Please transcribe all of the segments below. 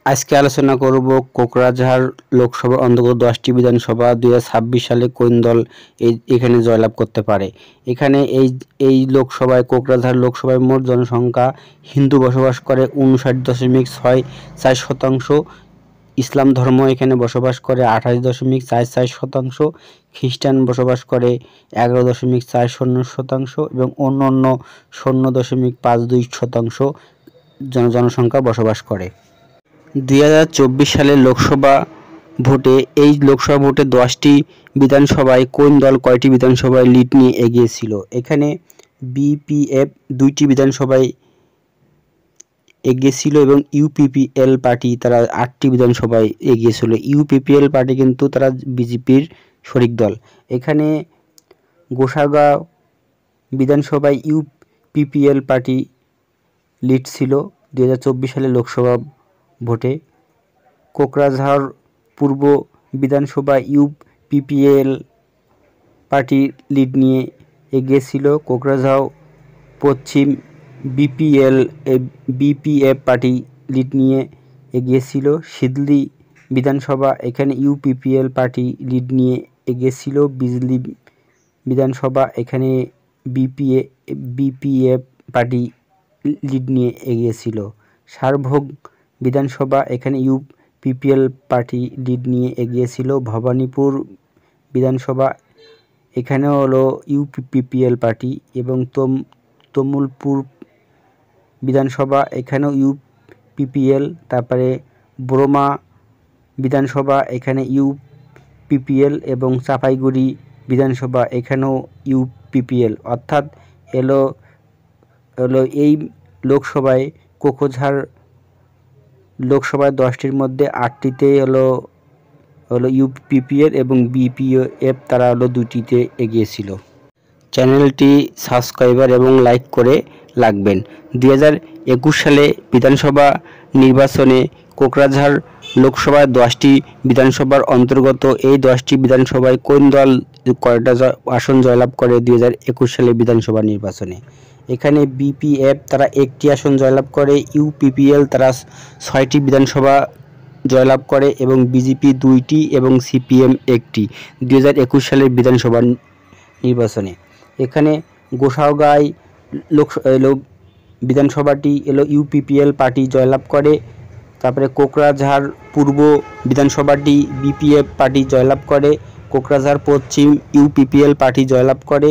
আজকে আলোচনা করব কোকরাঝাড় লোকসভা অন্তর্গত 10টি বিধানসভা 2026 সালে কোন দল এখানে জয়লাভ করতে পারে। এখানে এই লোকসভায় কোকরাঝাড় লোকসভায় মোট জনসংখ্যা হিন্দু বসবাস করে 59.64%, ইসলাম ধর্ম এখানে বসবাস করে 28.44%, খ্রিস্টান বসবাস করে 11.40% এবং অন্যান্য 0.52% জনসংখ্যা বসবাস করে। 2024 সালের লোকসভা ভোটে 10টি বিধানসভায় কোন দল কয়টি বিধানসভায় লিড নিয়ে এগিয়ে ছিল। এখানে বিপিএফ 2টি বিধানসভায় এগিয়ে ছিল এবং ইউপিপিএল পার্টি তারা 8টি বিধানসভায় এগিয়ে ছিল। ইউপিপিএল পার্টি কিন্তু তারা বিজেপির শরিক দল। এখানে গোসাগাঁও বিধানসভায় ইউপিপিএল পার্টি লিড ছিল 2024 সালের লোকসভা ভোটে। কোকরাঝাড় পূর্ব বিধানসভা ইউপিপিএল পার্টি লিড নিয়ে এগিয়ে ছিল। কোকরাঝাড় পশ্চিম বিপিএফ পার্টি লিড নিয়ে এগিয়ে ছিল। সিদলি বিধানসভা এখানে ইউপিপিএল পার্টি লিড নিয়ে এগিয়ে ছিল। বিজলি বিধানসভা এখানে বিপিএফ পার্টি লিড নিয়ে এগিয়ে ছিল। সারভোগ বিধানসভা এখানে ইউপিপিএল পার্টি লিড নিয়ে এগিয়ে ছিল। ভবানীপুর বিধানসভা এখানেও হলো ইউপিপিএল পার্টি এবং তমুলপুর বিধানসভা এখানেও ইউপিপিএল। তারপরে ব্রহ্মা বিধানসভা এখানে ইউপিপিএল এবং চাঁপাইগুড়ি বিধানসভা এখানেও ইউপিপিএল। অর্থাৎ এলো এই লোকসভায় কোকরাঝাড় লোকসভায় 10টির মধ্যে 8টিতে হলো ইউপিপিএল এবং বিপিএফ তারা 2টিতে এগিয়েছিল। চ্যানেলটি সাবস্ক্রাইবার এবং লাইক করে রাখবেন। 2021 সালে বিধানসভা নির্বাচনে কোকরাঝাড় লোকসভায় 10টি বিধানসভার অন্তর্গত এই 10টি বিধানসভায় কোন দল কয়টা আসন জয়লাভ করে 2021 সালে বিধানসভা নির্বাচনে। এখানে বিপিএফ তারা 1টি আসন জয়লাভ করে, ইউপিপিএল তারা 6টি বিধানসভা জয়লাভ করে এবং বিজেপি 2টি এবং সিপিএম 1টি 2021 সালের বিধানসভা নির্বাচনে। এখানে গোসাগাঁও বিধানসভাটি ইউপিপিএল পার্টি জয়লাভ করে। তারপরে কোকরাঝাড় পূর্ব বিধানসভাটি বিপিএফ পার্টি জয়লাভ করে। কোকরাঝাড় পশ্চিম ইউপিপিএল পার্টি জয়লাভ করে।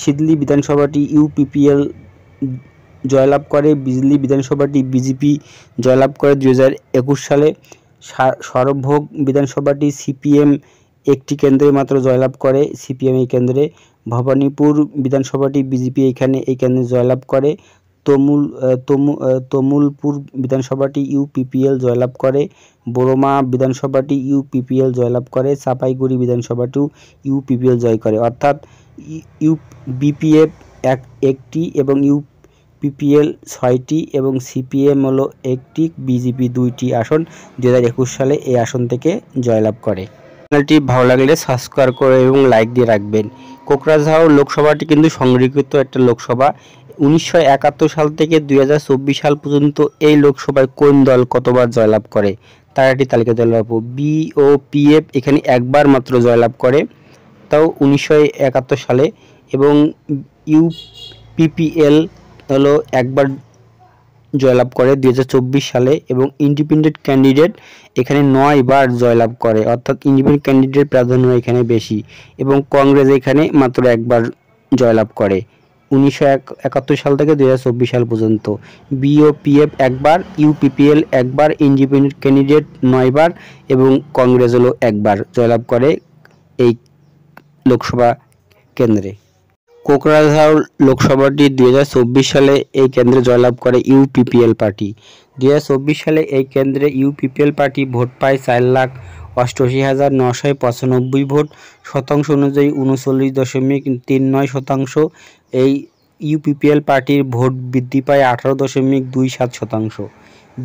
সিদলি বিধানসভাটি ইউপিপিএল জয়লাভ করে। বিজলি বিধানসভাটি বিজেপি জয়লাভ করে 2021 সালে। সরভোগ বিধানসভাটি সিপিএম 1টি কেন্দ্রে মাত্র জয়লাভ করে, সিপিএম এই কেন্দ্রে। ভবানীপুর বিধানসভাটি বিজেপি এই কেন্দ্রে জয়লাভ করে। তমুলপুর বিধানসভাটি ইউপিপিএল জয়লাভ করে। ব্রহ্মা বিধানসভাটি ইউপিপিএল জয়লাভ করে। চাঁপাইগুড়ি বিধানসভাটিও ইউপিপিএল জয় করে। অর্থাৎ বিপিএফ 1টি এবং ইউপিপিএল 6টি এবং সিপিএম হলো 1টি, বিজেপি 2টি আসন 2021 সালে এই আসন থেকে জয়লাভ করে। চ্যানেলটি ভালো লাগলে সাবস্ক্রাইব করে এবং লাইক দিয়ে রাখবেন। কোকরাঝাড় লোকসভাটি কিন্তু সংরক্ষিত একটা লোকসভা। 1971 সাল থেকে 2024 সাল পর্যন্ত এই লোকসভায় কোন দল কতবার জয়লাভ করে তার একটি তালিকা জয়লাভ। বিওপিএফ এখানে একবার মাত্র জয়লাভ করে, তাও 1971 সালে, এবং ইউপিপিএল হলো একবার জয়লাভ করে 2024 সালে এবং ইন্ডিপেন্ডেন্ট ক্যান্ডিডেট এখানে 9বার জয়লাভ করে। অর্থাৎ ইন্ডিপেন্ডেন্ট ক্যান্ডিডেট প্রাধান্য এখানে বেশি এবং কংগ্রেস এখানে মাত্র একবার জয়লাভ করে 1971 সাল থেকে 2024 সাল পর্যন্ত। বিওপিএফ একবার, ইউপিপিএল একবার, ইন্ডিপেন্ডেন্ট ক্যান্ডিডেট 9বার এবং কংগ্রেস হলো একবার জয়লাভ করে এই লোকসভা কেন্দ্রে। কোকরাঝাড় লোকসভাটি 2024 সালে এই কেন্দ্রে জয়লাভ করে ইউপিপিএল পার্টি। 2024 সালে এই কেন্দ্রে ইউপিপিএল পার্টি ভোট পায় 4,88,995 ভোট। শতাংশ অনুযায়ী 39.39%। এই ইউপিপিএল পার্টির ভোট বৃদ্ধি পায় 18.27%।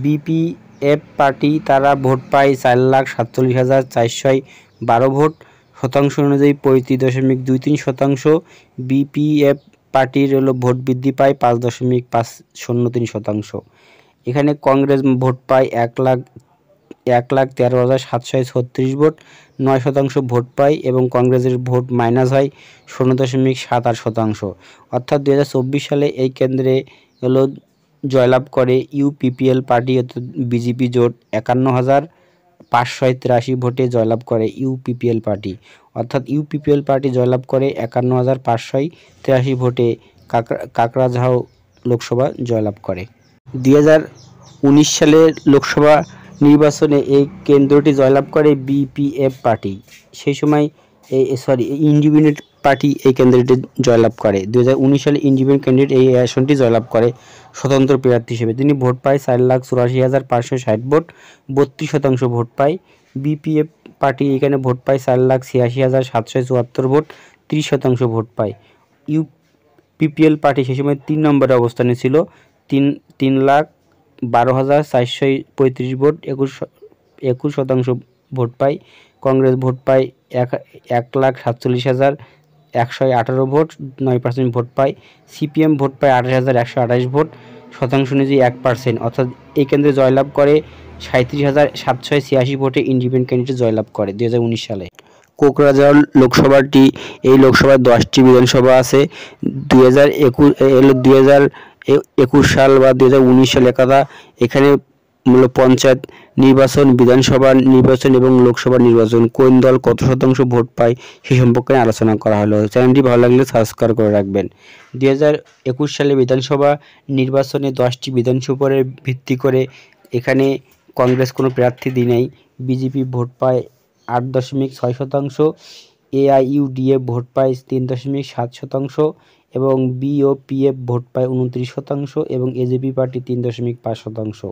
বিপিএফ পার্টি তারা ভোট পায় 4,47,412 ভোট। শতাংশ অনুযায়ী 35.23%। বিপিএফ পার্টির ভোট বৃদ্ধি পায় 5.503%। এখানে কংগ্রেস ভোট পায় 1,13,736 ভোট, 9% ভোট পায় এবং কংগ্রেসের ভোট মাইনাস হয় 0.78%। অর্থাৎ 2024 সালে এই কেন্দ্রে হলো জয়লাভ করে ইউপিপিএল পার্টি অর্থাৎ বিজেপি জোট 51,583 ভোটে জয়লাভ করে ইউপিপিএল পার্টি, অর্থাৎ ইউপিপিএল পার্টি জয়লাভ করে 51,583 ভোটে কাকরাঝাড় লোকসভা জয়লাভ করে। 2019 সালের লোকসভা নির্বাচনে এই কেন্দ্রটি জয়লাভ করে বিপিএফ পার্টি, সেই সময় ইন্ডিপেন্ডেন্ট পার্টি এই কেন্দ্রটি জয়লাভ করে। 2019 সালে ইন্ডিপেন্ডেন্ট ক্যান্ডিডেট এই আসনটি জয়লাভ করে স্বতন্ত্র প্রার্থী হিসেবে। তিনি ভোট পায় 4,84,560 ভোট, 32% ভোট পায়। বিপিএফ পার্টি এখানে ভোট পায় 4,86,774 ভোট, 30% ভোট পায়। ইউপিপিএল পার্টি সেই সময় 3 নম্বরে অবস্থানে ছিল, 3,12,435 ভোট, 21% ভোট পায়। কংগ্রেস ভোট পায় 1,47,118 ভোট, 9% ভোট পায়। সিপিএম ভোট পায় 28,128 ভোট, শতাংশ অনুযায়ী 1%, অর্থাৎ এই কেন্দ্রে জয়লাভ করে 37,786 ভোটে ইন্ডিপেন্ডেন্ট ক্যান্ডিডেট জয়লাভ করে 2019 সালে। কোকরাঝাড় লোকসভাটি, এই লোকসভায় 10টি বিধানসভা আছে। 2021 সাল বা 2019 সালে কথা এখানে মূলত পঞ্চায়েত নির্বাচন, বিধানসভা নির্বাচন এবং লোকসভা নির্বাচন কোন দল কত শতাংশ ভোট পায় সে সম্পর্কে আলোচনা করা হলো। চ্যানেলটি ভালো লাগলে সাবস্ক্রাইব করে রাখবেন। 2021 সালে বিধানসভা নির্বাচনে 10টি বিধানসভার ভিত্তি করে এখানে কংগ্রেস কোনো প্রার্থী দিয়ে নেই। বিজেপি ভোট পায় 8.6%, এআইইউডিএফ ভোট পায় 3.7% এবং বিওপিএফ ভোট পায় 29% এবং এজেপি পার্টি 3.5%।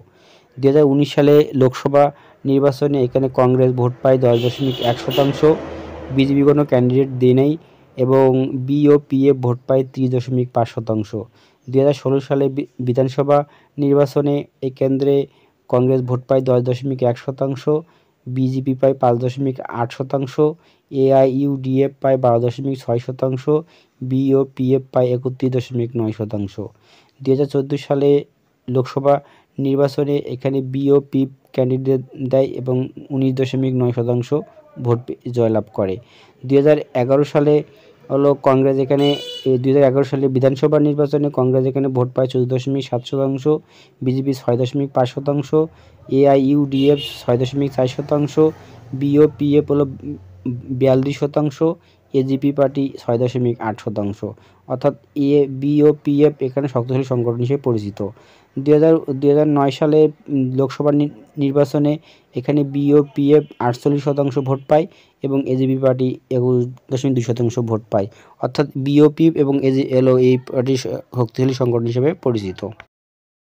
2019 সালে লোকসভা নির্বাচনে এখানে কংগ্রেস ভোট পায় 10.1%, বিজেপি কোনো ক্যান্ডিডেট দিয়ে নেই এবং বিওপিএফ ভোট পায় 30.5%। 2016 সালে বিধানসভা নির্বাচনে এই কেন্দ্রে কংগ্রেস ভোট পায় 10.1%, বিজেপি পায় 5.8%, এআইইউডিএফ পায় 12.6%, বিওপিএফ পায় 31.9%। 2014 সালে লোকসভা নির্বাচনে এখানে বিওপিএফ ক্যান্ডিডেট দেয় এবং 19.9% ভোট জয়লাভ করে। 2011 সালে হলো কংগ্রেস এখানে 2011 সালে বিধানসভা নির্বাচনে কংগ্রেস এখানে ভোট পায় 14.7%, বিজেপি 6.5%, এআইইউডিএফ 6.4%, বিওপিএফ হলো 42%, এজিপি পার্টি 6.8%, অর্থাৎ বিওপিএফ এখানে শক্তিশালী সংগঠন হিসেবে পরিচিত। 2009 সালে লোকসভা নির্বাচনে এখানে বিওপিএফ 48% ভোট পায় এবং এজিপি পার্টি 21.2% ভোট পায়, অর্থাৎ বিওপিএফ এবং এই পার্টি শক্তিশালী সংগঠন হিসেবে পরিচিত।